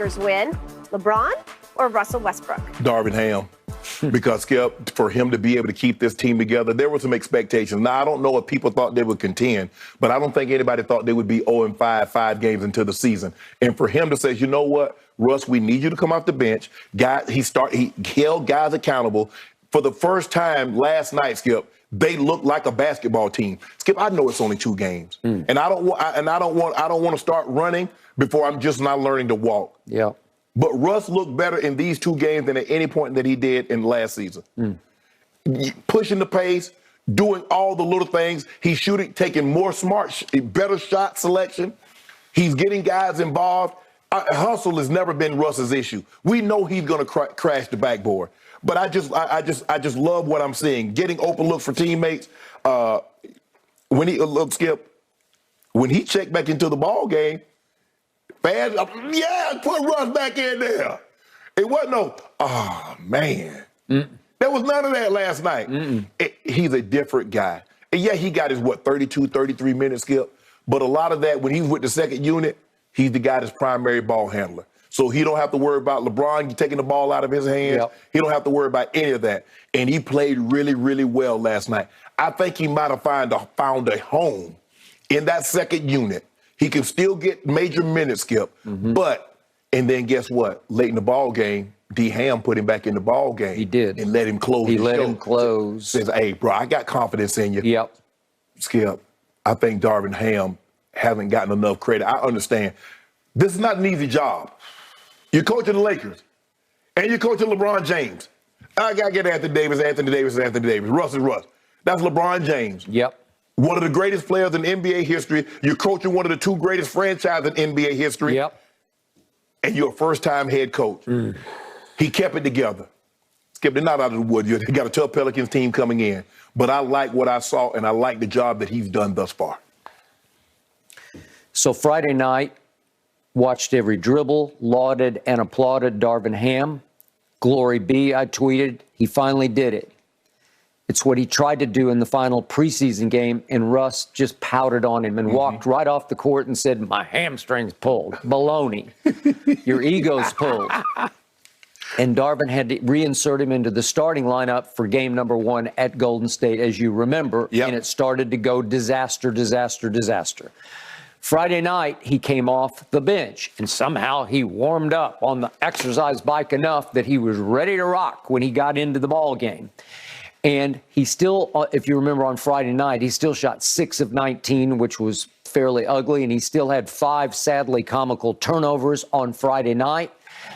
Lakers win? LeBron or Russell Westbrook? Darvin Ham. Because, Skip, for him to be able to keep this team together, there were some expectations. Now, I don't know if people thought they would contend, but I don't think anybody thought they would be 0-5, 5 games into the season. And for him to say, you know what, Russ, we need you to come off the bench. He held guys accountable. For the first time last night, Skip, they looked like a basketball team. Skip, I know it's only 2 games, and I don't want to start running before I'm just not learning to walk. Yeah. But Russ looked better in these 2 games than at any point that he did in last season. Pushing the pace, doing all the little things. He's shooting, taking more better shot selection. He's getting guys involved. Hustle has never been Russ's issue. We know he's going to crash the backboard. But I just love what I'm seeing. Getting open looks for teammates. When he checked back into the ball game, fans, put Russ back in there. It wasn't man. There was none of that last night. He's a different guy. And yeah, he got his, 32, 33 minutes, Skip. But a lot of that, when he's with the second unit, he's the guy that's primary ball handler. So he don't have to worry about LeBron taking the ball out of his hands. Yep. He don't have to worry about any of that. And he played really, really well last night. I think he might have found a home in that second unit. He can still get major minutes, Skip. And then guess what? Late in the ball game, D. Ham put him back in the ball game. He did. And let him close the show. He let him close. Says, hey, bro, I got confidence in you. Yep. Skip, I think Darvin Ham hasn't gotten enough credit. I understand. This is not an easy job. You're coaching the Lakers, and you're coaching LeBron James. I got to get Anthony Davis. Russ is Russ. That's LeBron James. Yep. One of the greatest players in NBA history. You're coaching one of the 2 greatest franchises in NBA history. Yep. And you're a first-time head coach. He kept it together. Skip, they're not out of the woods. You got a tough Pelicans team coming in. But I like what I saw, and I like the job that he's done thus far. So Friday night, watched every dribble, lauded and applauded Darvin Ham. Glory be, I tweeted. He finally did it. It's what he tried to do in the final preseason game, and Russ just pouted on him and walked right off the court and said, my hamstring's pulled. Baloney. Your ego's pulled. And Darvin had to reinsert him into the starting lineup for game number 1 at Golden State, as you remember. Yep. And it started to go disaster. Friday night, he came off the bench, and somehow he warmed up on the exercise bike enough that he was ready to rock when he got into the ball game. And he still, if you remember on Friday night, he still shot 6 of 19, which was fairly ugly, and he still had 5 sadly comical turnovers on Friday night.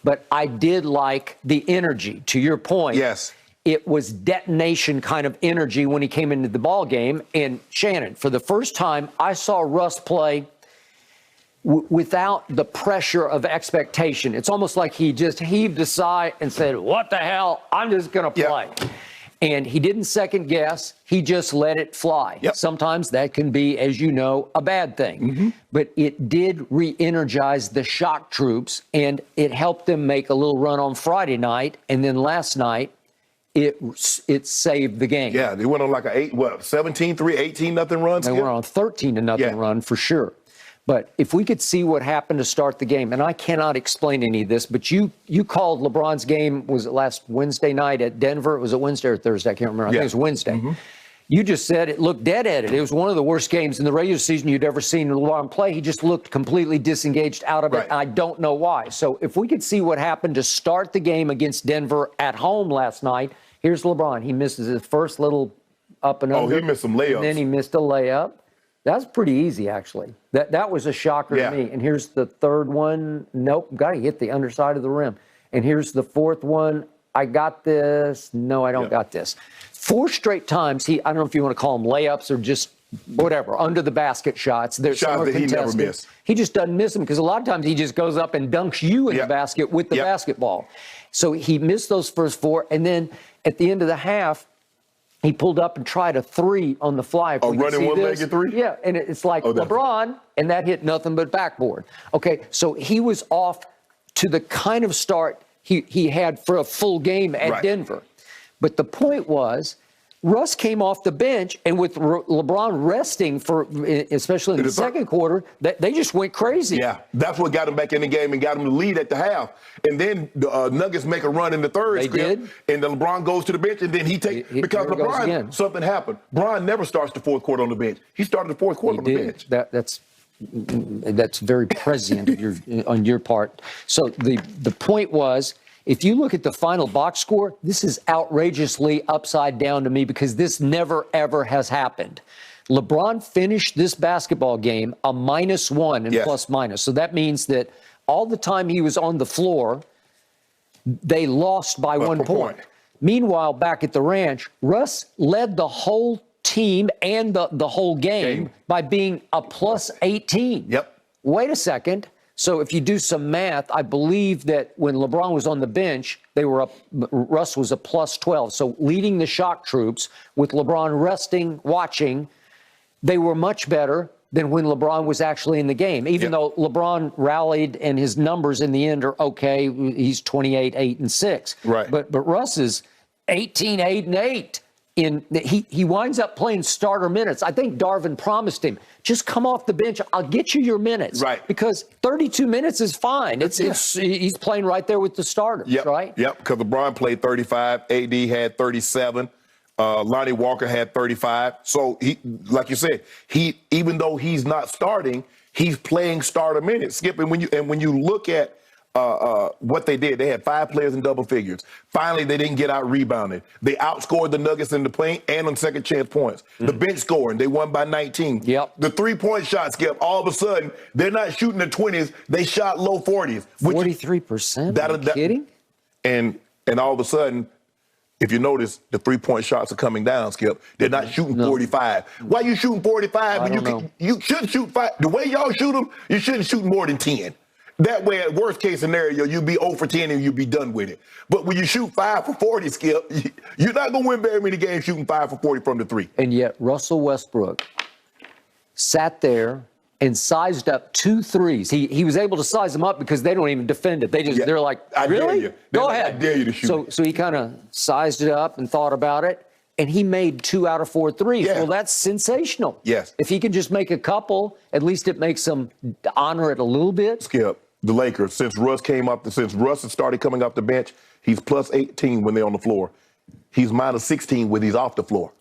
But I did like the energy, to your point. Yes. It was detonation kind of energy when he came into the ball game. And Shannon, for the first time, I saw Russ play without the pressure of expectation. It's almost like he just heaved a sigh and said, what the hell? I'm just going to play. Yep. And he didn't second guess. He just let it fly. Yep. Sometimes that can be, as you know, a bad thing. But it did re-energize the shock troops, and it helped them make a little run on Friday night. And then last night, it saved the game. Yeah, they went on like a 17-3, 18-0 run. They went on a 13-0 run for sure. But if we could see what happened to start the game, and I cannot explain any of this, but you called LeBron's game, was it last Wednesday night at Denver? Was it Wednesday or Thursday? I can't remember. I think it was Wednesday. You just said it looked dead at it. It was one of the worst games in the regular season you'd ever seen LeBron play. He just looked completely disengaged out of it. I don't know why. So if we could see what happened to start the game against Denver at home last night, here's LeBron. He misses his first little up and under. Oh, he missed some layups. And then he missed a layup. That's pretty easy, actually. That was a shocker to me. And here's the third one. Nope, got to hit the underside of the rim. And here's the fourth one. I got this. No, I don't got this. 4 straight times. I don't know if you want to call them layups or just whatever, under the basket shots. There's shots that he never missed. He just doesn't miss them because a lot of times he just goes up and dunks you in the basket with the basketball. So he missed those first 4. And then at the end of the half, he pulled up and tried a 3 on the fly. Oh, running one-legged 3? Yeah, and it's like LeBron, and that hit nothing but backboard. Okay, so he was off to the kind of start he had for a full game at Denver. But the point was, Russ came off the bench, and with LeBron resting for, especially in the second quarter, they just went crazy. Yeah, that's what got him back in the game and got him to lead at the half. And then the Nuggets make a run in the third. They did. And then LeBron goes to the bench, and then because LeBron, something happened. Bron never starts the fourth quarter on the bench. He started the fourth quarter on the bench. That's very prescient on your part. So the point was, if you look at the final box score, this is outrageously upside down to me because this never, ever has happened. LeBron finished this basketball game a -1 in plus minus. So that means that all the time he was on the floor, they lost by 1 point. Meanwhile, back at the ranch, Russ led the whole team and the whole game by being a +18. Yep. Wait a second. So if you do some math, I believe that when LeBron was on the bench, Russ was a +12. So leading the shock troops with LeBron resting, watching, they were much better than when LeBron was actually in the game. Even though LeBron rallied and his numbers in the end are okay, he's 28, 8, and 6. Right. But Russ is 18, 8, and 8. He winds up playing starter minutes. I think Darvin promised him, just come off the bench. I'll get you your minutes. Right. Because 32 minutes is fine. He's playing right there with the starters, right? Yep, because LeBron played 35. AD had 37. Lonnie Walker had 35. So, like you said, even though he's not starting, he's playing starter minutes. Skip, and when you look at what they did, they had 5 players in double figures. Finally, they didn't get out rebounded. They outscored the Nuggets in the paint and on second chance points. The bench scoring, they won by 19. Yep. The 3-point shot, Skip, all of a sudden, they're not shooting the 20s. They shot low 40s. 43%? Are you kidding? And all of a sudden, if you notice, the 3-point shots are coming down, Skip. They're not shooting 45. Why are you shooting 45? You shouldn't shoot 5. The way y'all shoot them, you shouldn't shoot more than 10. That way, at worst case scenario, you'll be 0 for 10 and you'll be done with it. But when you shoot 5 for 40, Skip, you're not going to win very many games shooting 5 for 40 from the 3. And yet, Russell Westbrook sat there and sized up 2 threes. He was able to size them up because they don't even defend it. They're like, really? Go ahead. I dare you to shoot. So he kind of sized it up and thought about it. And he made 2 out of 4 threes. Yeah. Well, that's sensational. Yes. If he can just make a couple, at least it makes him honor it a little bit. Skip, the Lakers, since Russ has started coming off the bench, he's +18 when they're on the floor. He's -16 when he's off the floor.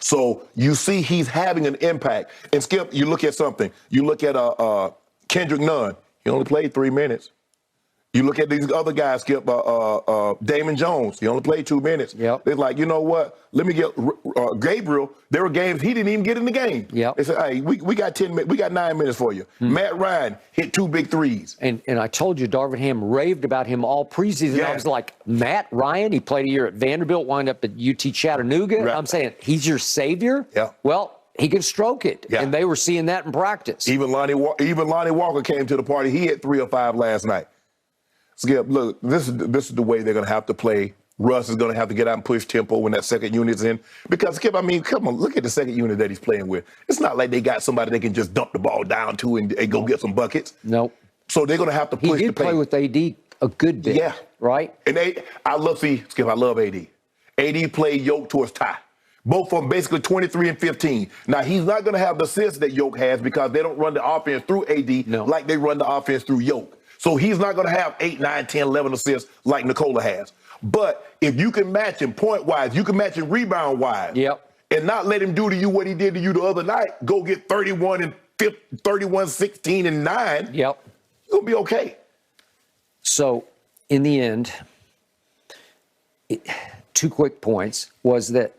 So you see he's having an impact. And Skip, you look at something. You look at Kendrick Nunn. He only played 3 minutes. You look at these other guys, Skip, Damon Jones. He only played 2 minutes. Yep. They're like, you know what? Let me get Gabriel. There were games he didn't even get in the game. Yep. They said, hey, we got 10 minutes. We got 9 minutes for you. Matt Ryan hit 2 big threes. And I told you, Darvin Ham raved about him all preseason. Yeah. I was like, Matt Ryan, he played a year at Vanderbilt, wound up at UT Chattanooga. Right. I'm saying, he's your savior? Yeah. Well, he can stroke it. Yeah. And they were seeing that in practice. Even Lonnie Walker came to the party. He had 3 or 5 last night. Skip, look, this is the way they're going to have to play. Russ is going to have to get out and push tempo when that second unit's in. Because, Skip, I mean, come on, look at the second unit that he's playing with. It's not like they got somebody they can just dump the ball down to and go get some buckets. Nope. So they're going to have to push the pace. He did play with AD a good bit. Yeah. Right? And I love AD. AD played Yoke towards tie. Both of them basically 23 and 15. Now, he's not going to have the assists that Yoke has because they don't run the offense through AD like they run the offense through Yoke. So he's not going to have 8, 9, 10, 11 assists like Nikola has. But if you can match him point-wise, you can match him rebound-wise. Yep. And not let him do to you what he did to you the other night, go get 31, 16, and 9. Yep. You're going to be okay. So, in the end, 2 quick points was that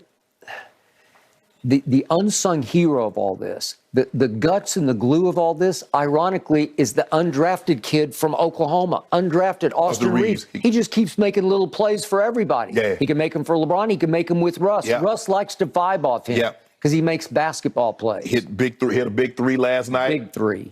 the unsung hero of all this, the guts and the glue of all this, ironically, is the undrafted kid from Oklahoma, undrafted Austin Reeves. He just keeps making little plays for everybody. Yeah. He can make them for LeBron. He can make them with Russ. Yeah. Russ likes to vibe off him because he makes basketball plays. Hit a big 3 last night. Big 3.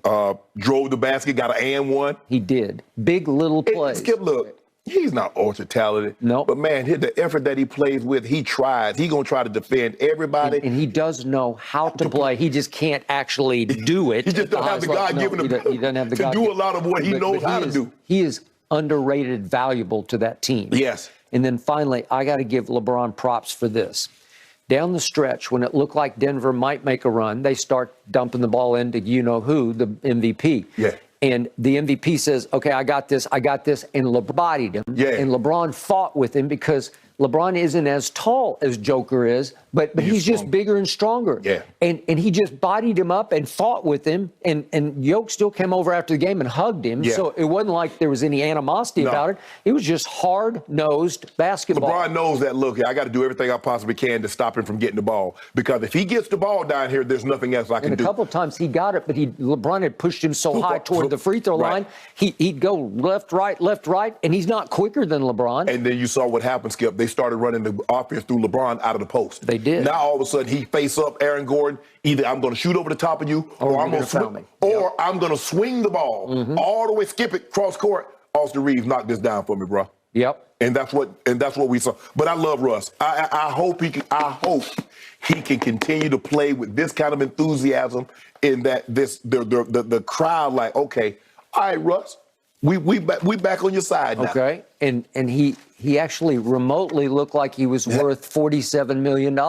Drove the basket, got an and 1. He did. Big little plays. Skip, look. He's not ultra talented. No. But, man, the effort that he plays with, he tries. He's going to try to defend everybody. And he does know how to play. He just can't actually do it. He just doesn't have the God-given ability he doesn't have the to do a lot of what he knows how to do. He is underrated, valuable to that team. Yes. And then finally, I got to give LeBron props for this. down the stretch, when it looked like Denver might make a run, they start dumping the ball into you-know-who, the MVP. Yeah. And the MVP says, okay, I got this, and LeBron bodied him. Yeah. And LeBron fought with him because LeBron isn't as tall as Joker is, but he's just bigger and stronger. Yeah. And he just bodied him up and fought with him. And Yoke still came over after the game and hugged him. Yeah. So it wasn't like there was any animosity about it. It was just hard-nosed basketball. LeBron knows that, look, I got to do everything I possibly can to stop him from getting the ball. Because if he gets the ball down here, there's nothing else I can do. And a couple of times he got it, but LeBron had pushed him so high toward the free throw line, he'd go left, right, and he's not quicker than LeBron. And then you saw what happened, Skip. They started running the offense through LeBron out of the post. They did. Now all of a sudden he face up Aaron Gordon. Either I'm going to shoot over the top of you, or I'm going to swing the ball all the way, skip it cross court. Austin Reeves knocked this down for me, bro. Yep. And that's what we saw. But I love Russ. I hope he can continue to play with this kind of enthusiasm. In that the crowd like, okay, all right, Russ, we back on your side now. Okay, and he actually remotely looked like he was worth $47 million.